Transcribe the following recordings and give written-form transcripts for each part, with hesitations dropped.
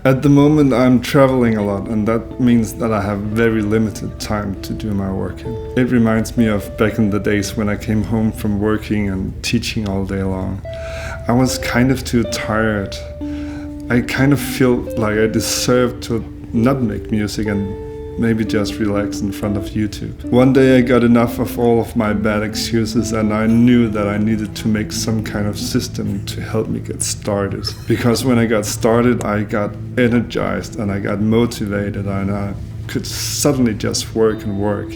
At the moment I'm traveling a lot, and that means that I have very limited time to do my work in. It reminds me of back in the days when I came home from working and teaching all day long. I was kind of too tired. I kind of feel like I deserved to not make music and maybe just relax in front of YouTube. One day I got enough of all of my bad excuses, and I knew that I needed to make some kind of system to help me get started. Because when I got started, I got energized and I got motivated, and I could suddenly just work and work.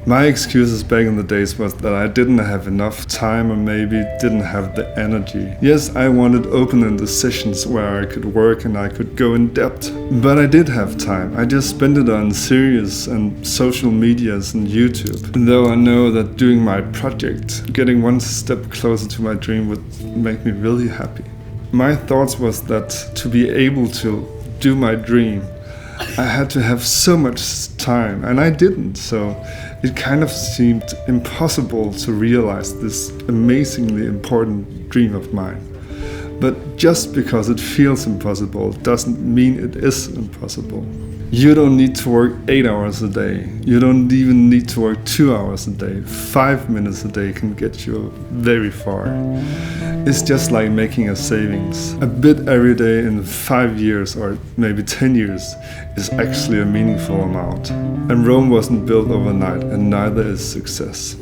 My excuses back in the days was that I didn't have enough time, or maybe didn't have the energy. Yes, I wanted open-ended sessions where I could work and I could go in depth. But I did have time. I just spent it on series and social medias and YouTube. And though I know that doing my project, getting one step closer to my dream would make me really happy. My thoughts was that to be able to do my dream, I had to have so much time, and I didn't, so it kind of seemed impossible to realize this amazingly important dream of mine. But just because it feels impossible doesn't mean it is impossible. You don't need to work 8 hours a day. You don't even need to work 2 hours a day. 5 minutes a day can get you very far. It's just like making a savings. A bit every day in 5 years or maybe 10 years is actually a meaningful amount. And Rome wasn't built overnight, and neither is success.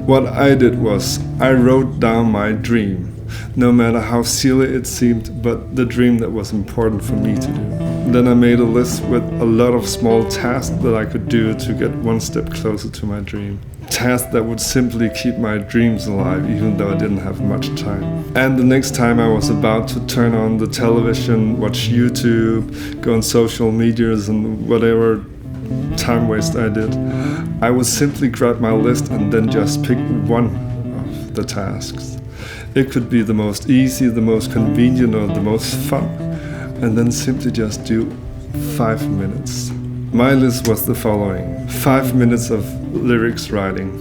What I did was, I wrote down my dream. No matter how silly it seemed, but the dream that was important for me to do. Then I made a list with a lot of small tasks that I could do to get one step closer to my dream. Tasks that would simply keep my dreams alive, even though I didn't have much time. And the next time I was about to turn on the television, watch YouTube, go on social medias and whatever time waste I did, I would simply grab my list and then just pick one of the tasks. It could be the most easy, the most convenient, or the most fun, and then simply just do 5 minutes. My list was the following: 5 minutes of lyrics writing.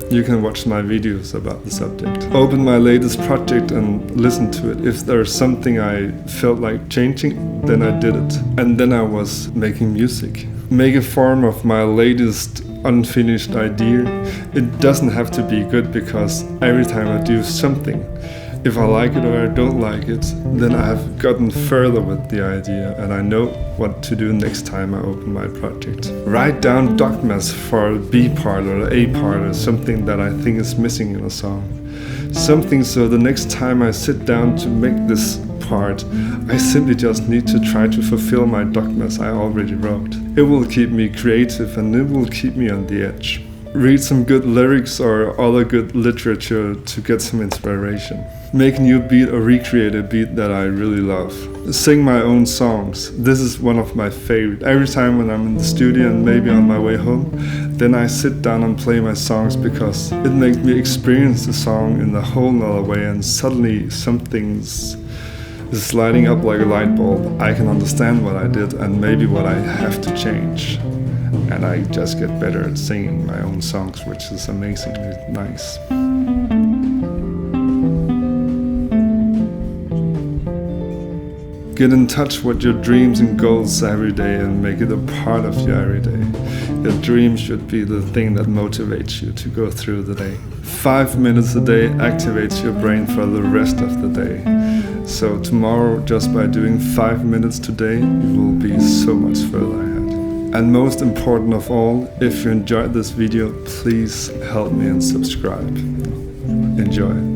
You can watch my videos about the subject. Open my latest project and listen to it. If there's something I felt like changing, then I did it. And then I was making music. Make a form of my latest unfinished idea. It doesn't have to be good, because every time I do something, if I like it or I don't like it, then I have gotten further with the idea, and I know what to do next time I open my project. Write down DOGMAS for a B part or an A part, or something that I think is missing in a song. Something so the next time I sit down to make this part, I simply just need to try to fulfill my DOGMAS I already wrote. It will keep me creative, and it will keep me on the edge. Read some good lyrics or other good literature to get some inspiration. Make a new beat or recreate a beat that I really love. Sing my own songs. This is one of my favorite. Every time when I'm in the studio and maybe on my way home, then I sit down and play my songs, because it makes me experience the song in a whole nother way, and suddenly something's lighting up like a light bulb. I can understand what I did and maybe what I have to change. And I just get better at singing my own songs, which is amazingly nice. Get in touch with your dreams and goals every day and make it a part of you every day. Your dream should be the thing that motivates you to go through the day. 5 minutes a day activates your brain for the rest of the day. So tomorrow, just by doing 5 minutes today, you will be so much further ahead. And most important of all, if you enjoyed this video, please help me and subscribe. Enjoy.